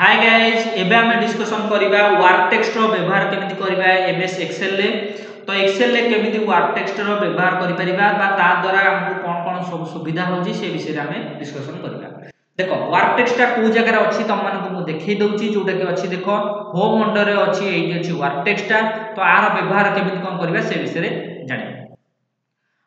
Hi guys एबे हमें discussion करिबा वर्क टेक्स्ट रो व्यवहार केमिति करिबा एमएस एक्सेल ले। तो एक्सेल ले केमिति वर्क टेक्स्ट रो व्यवहार करि परिबा बा ता द्वारा हमको कोन कोन सब सुविधा होजी से विषय हमें डिस्कशन करिबा। देखो वर्क टेक्स्ट टा को जगह रे अछि तम मन को मु देखै दउची जोटा के अछि देखो होम अंडर रे अछि एठी अछि वर्क टेक्स्ट टा। तो आर व्यवहार केमिति कोन करिबा से विषय रे जानि।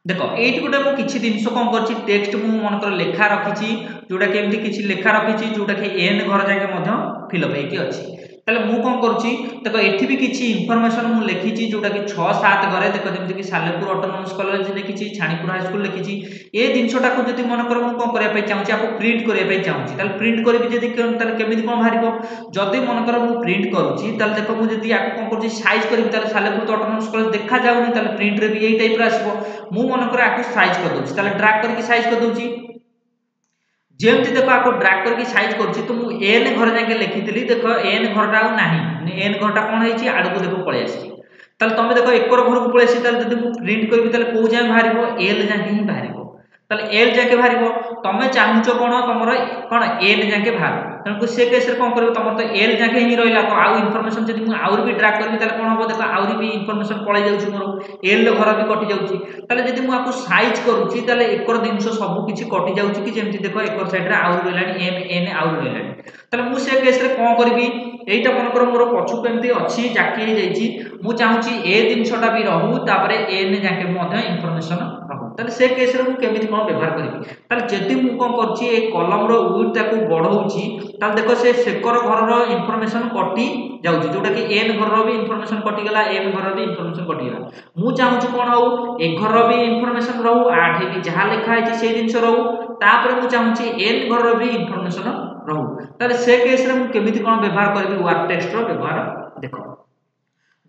देखो एठी गोटे मु किछि दिनस कोन करछि टेक्स्ट मु मन कर लेखा रखिछि जोटा के एमति किछि लेखा रखिछि जोटा के एन घर जाके मध्य फिलअप हेकी अछि। ताले मु कोन करछि देखो एठी भी किछि इंफॉर्मेशन मु लिखिछि जोटा कि 6 7 घरे देखो जेमति कि सालेपुर ऑटोनोमस कॉलेज लिखिछि छाणीपुर हाई स्कूल लिखिछि ए दिनसटा को जति मन कर मु कोन करिया पय चाहूछि आपको प्रिंट करिया पय चाहूछि ताले प्रिंट करबि जति ताले केमिति कोन भारिबो जति मन कर मु प्रिंट करूछि ताले देखो मु जति आपको कोन करछि साइज करबि ताले सालेपुर ऑटोनोमस कॉलेज देखा जाउनी ताले प्रिंट रे भी एई टाइप रा आसीबो मु मन कर आपको साइज कर दोछि ताले ड्रैग करके साइज कर दोछि जेमति देखो आपको ड्रैग करके साइज करछि तो मु एन घर जाके लिखितली देखो एन घरटा नाही एन घरटा कोन होईछि आडू को देखो पळे आसी ताले तमे देखो एकर घर को पळे आसी ताले जदि मु प्रिंट करबि ताले को जाय भारिबो एल जाके ही भारिबो ताले एल जाके भारिबो तमे चाहुचो कोन तमरो कोन एन जाके भार तनको से केस रे कोन करबो तमरो तो एल जाके ही रहला तो आउ इंफॉर्मेशन जदि मु आउर भी ड्रैग करबि ताले कोन होबो देखो आउर भी इंफॉर्मेशन पळे जाउछि मोर एल घर भी कटि जाउछि ताले जदि मु आपको साइज करूछि ताले एकर दिनस सब किछि कटि जाउछि कि जेमति देखो एकर साइड रे आउर रहलानी एम एन आउर रहलानी ताले मु से केस रे कोन करबि एटा मन कर मोर पछु केमति अछि जाके ही जाइछि मु चाहुछि ए दिनसटा भी रहू तापरे एन जाके मध्य इंफॉर्मेशन रहू ताले से केस रे मु केमिति कोन व्यवहार करबि ताले जदि मु कोन करछि ए कलम रो विड्थ ताको बढ़ौछि ताले देखो से सेकर घर रो इंफॉर्मेशन कटि जाउछि जोटा कि एन घर रो भी इंफॉर्मेशन कटि गेला एम घर रो भी इंफॉर्मेशन कटि गेला मु चाहुछि कोन हो ए घर रो भी इंफॉर्मेशन रहू आठे भी जहा लिखा है से दिनस रहू तापर मु चाहुछि एन घर रो भी इंफॉर्मेशन रहू ताले से केस रे मु केमिति कोन व्यवहार करबि वर्क टेक्स्ट रो व्यवहार देखो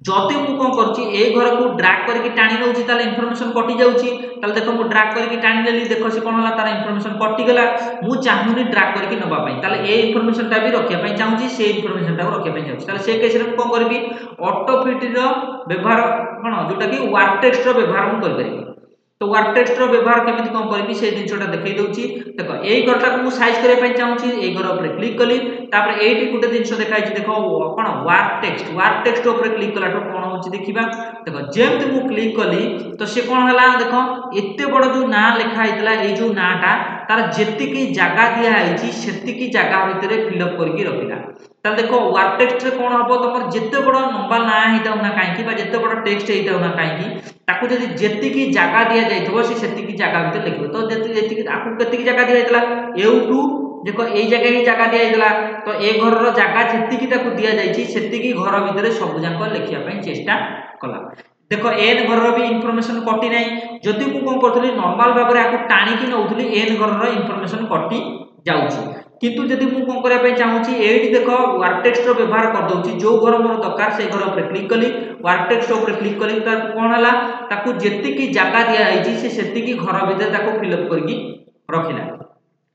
जति मु कोन करछि ए घर को ड्रैग करके टाणी नउछि ताले इंफॉर्मेशन कटि जाउछि ताले देखो मु ड्रैग करके टाणी लेली देखो से कोन होला तार इंफॉर्मेशन कटि गेला मु चाहुनी ड्रैग करके नबा पई ताले ए इंफॉर्मेशन ता भी रखिया पई चाहुछि से इंफॉर्मेशन ता रखिया पई चाहुछि ताले से केस रे मु कोन करबि ऑटो फिट रो व्यवहार कोन जोटा कि वर्क टेक्स्ट रो व्यवहार मु कर परिबि। तो वर्क टेक्स्ट रो व्यवहार केमिति कोन करबि से दिनसटा देखै दउछि देखो एई घरटा को मु साइज करे पई चाहुछि एई घर ऊपर क्लिक कली तापर एठी गुटे दिनस देखाइ छि देखो कोन वर्क टेक्स्ट ऊपर क्लिक कला तो कोन होछि देखिबा देखो जेमति मु क्लिक कली तो से कोन हला देखो एते बड़ जो ना लिखा हितला एई जो नाटा तार जेति की जगह दिया आइछि सेति की जगह भितरे फिल अप करके रखिला ताल देखो वर्क टेक्स्ट रे कोन हबो तमर जेते बड़ लंबा ना हिताउ ना काहेकि बा जेते बड़ टेक्स्ट हिताउ ना काहेकि ताकू जदि जेति की जगह दिया जाइथबो से सेति की जगह भितर लिखिबो तो जेति की आपको केति की जगह दिया हितला ए2 देखो एई जगह ही जगह दिया हितला तो ए घर रो जगह जेति की ताकू दिया जाइछि सेति की घर भितरे सब जांको लिखिया पई चेष्टा कला देखो एन घर रो भी इंफॉर्मेशन कटि नै जदि मु कोन करथली नॉर्मल भाबरे आकु टाणी की नउथली एन घर रो इंफॉर्मेशन कटि जाउछि किंतु जदि मु कोन करिया पई चाहूछि एठी देखो वर्क टेक्स्ट रो व्यवहार कर दउछि जो घर मोर दरकार से घर ऊपर क्लिक कली वर्क टेक्स्ट ऊपर क्लिक कली त कोन हला ताकू जेति की जगह दिया आइछि से सेति की घर भीतर ताकू फिल अप करके रखिला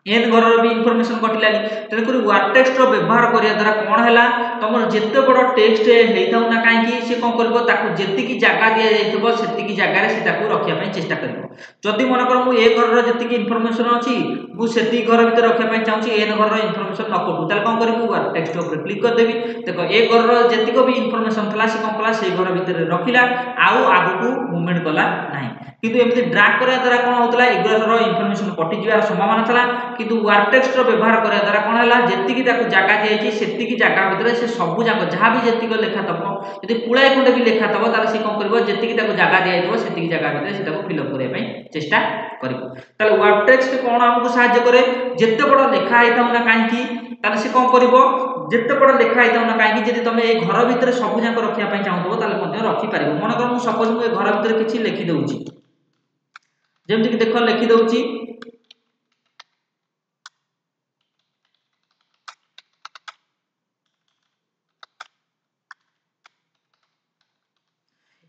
एन घर रो भी इंफॉर्मेशन कटिलानी तने करी वर्क टेक्स्ट रो व्यवहार करिया द्वारा कोन हला तमर जेते बड़ टेक्स्ट हेइथाउ ना काहेकि से कोन करबो ताकू जेति की जगह दिया जाइथबो सेति की जगह रे से ताकू रखिया पई चेष्टा करबो जदि मन कर मु ए घर रो जेति की इंफॉर्मेशन अछि मु सेति घर भीतर रखिया पई चाहूछि एन घर रो इंफॉर्मेशन न कटु ताले कोन करबो वर्क टेक्स्ट ऊपर क्लिक कर देबी देखो ए घर रो जेति को भी इंफॉर्मेशन थला से कोन कला से घर भीतर रखिला आउ आगु को मूवमेंट कला नाही किंतु एमति ड्रैग करया द्वारा कोन होतला ए घर रो इंफॉर्मेशन कटि जिवार संभावना थला किंतु वर्क टेक्स्ट रो व्यवहार करया द्वारा कोन हला जेति की ताकू जगह दियाछि सेति की जगह भीतर से सब जांको जहां भी जेति को लेखा तबो यदि पुळाय खंडे भी लेखा तबो ताले से कोन करबो जेति की ताकू जगह दियाइबो सेति की जगह भीतर से ताकू फिल अप करया पई चेष्टा करिबो ताले वर्क टेक्स्ट कोन हमकु सहाय्य करे जेते बड़ लेखा आइताउ ना काहेकि ताले से कोन करिवो जेते बड़ लेखा आइताउ ना काहेकि जदि तमे ए घर भीतर सब जांको रखिया पई चाहतो ताले मध्ये रखि पारिबो मन कर मु सपोज मु ए घर भीतर किछि लिखि दउची जेमति कि देखो लिखि दउची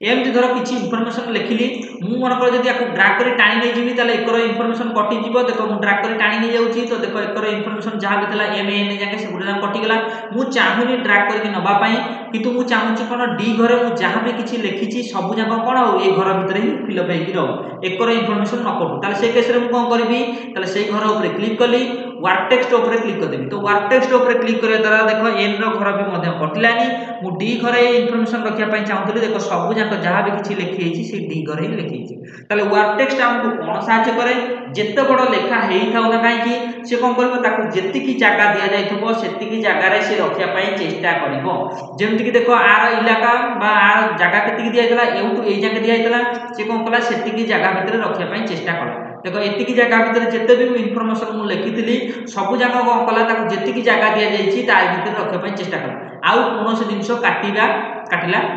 एमती धर किछि इंफॉर्मेशन लिखिली मु मन कर जदि आकु ड्रैग करी टाणी नै जिवि ताले एकर इंफॉर्मेशन कटि जिवो देखो मु ड्रैग करी टाणी नै जाउची तो देखो एकर इंफॉर्मेशन जहा भी थला एम एन जाके से गुडा कटि गेला मु चाहुनी ड्रैग करके नबा पई किंतु मु चाहुची कोन डी घरे मु जहा भी किछि लिखिछि सब जाको कोन हो ए घर भीतर ही फिल अप हेकि रहो एकर इंफॉर्मेशन न कटु ताले से केस रे मु कोन करबी ताले से घर ऊपर क्लिक कली वर्क टेक्स्ट ऊपर क्लिक कर देबी तो वर्क टेक्स्ट ऊपर क्लिक करे द्वारा देखो एन रो घर भी मध्य कटिलानी मु डी घरे इनफॉरमेशन रखिया पई चाहूतली देखो सब जाक जहां भी किछि लिखि हेछि से डी घरे ही लिखि हेछि ताले वर्क टेक्स्ट हमको कोन सहायता करे जेते बड़ लेखा हेई थाउ ना काई कि से कोन करबो ताकू जेति की जगह दिया जाइथबो सेति की जगह रे से रखिया पई चेष्टा करबो जेमति कि देखो आर इलाका बा आर जगह केति की दिया हैतला एउटू एई जगह दिया हैतला से कोन कला सेति की जगह भितर रखिया पई चेष्टा कला देखो एति की जगह भितर जेते भी इनफॉरमेशन मु लिखितली सब जाक कोन कला ताकू जेति की जगह दिया जाइछि तार भितर रखिया पई चेष्टा कला आउ कोनोसे जिंस काटिला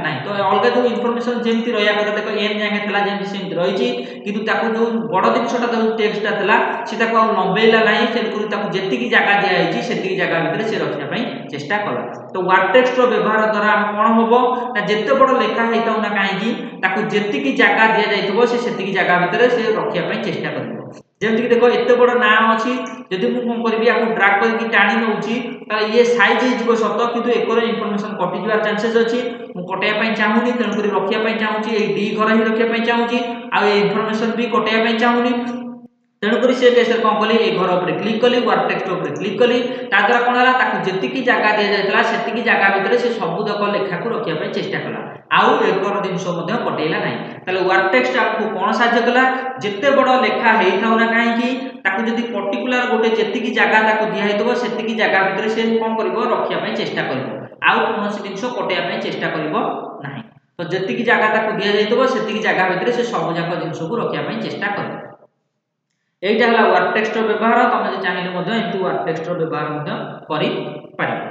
नाही तो अलगा जो इनफॉरमेशन जेमति रहिया कथा देखो एन जाके थला जेमति सेमति रहिछि किंतु ताकू जो बड़ जिंसटा जो टेक्स्टटा थला से ताकू आ लंबेला नाही से ताकू जेति की जगह दिया हैछि सेति की जगह भितर से रखिया पई चेष्टा कला तो वर्क टेक्स्ट रो व्यवहार द्वारा हम कोन होबो ना जेते बड़ लेखा हेताउ ना काहे कि ताकू जेति की जगह दिया जाइथबो से सेति की जगह भितर से रखिया पई चेष्टा करबो जेमति कि देखो एते बड़ नाम अछि जदि मु कोन करबी आकू ड्रैग करके टाणी नउची त ये साइज हिजबो सतो किंतु एकर इनफॉरमेशन कटि जवार चांसेस अछि मु कटया पई चाहूनी तन करी रखिया पई चाहूची ए डी घर ही रखिया पई चाहूची आ ए इनफॉरमेशन भी कटया पई चाहूनी तेणु करी से केस कोन कली ए घर ऊपर क्लिक कली वर्क टेक्स्ट ऊपर क्लिक कली ता द्वारा कोन हला ताकू जेति की जगह दिया जायतला सेति की जगह भितर से सब दक लेखा को रखिया पई चेष्टा कला आउ एकर जिंस मध्य कटेला नाही ताले वर्क टेक्स्ट आपको कोन सहायता कला जेते बड़ लेखा हेई थाउ ना काहे कि ताकू जदी पर्टिकुलर गोटे जेति की जगह ताकू दिया हेतबो सेति की जगह भितर से कोन करबो रखिया पई चेष्टा करबो आउ कोनोसी जिंस कटेया पई चेष्टा करबो नाही तो जेति की जगह ताकू दिया जायतबो सेति की जगह भितर से सब जाक जिंस को रखिया पई चेष्टा करबो एटा हला वर्क टेक्स्ट रो व्यवहार तमे जे चाहिले मध्य एंटी वर्क टेक्स्ट रो व्यवहार मध्य करि पारि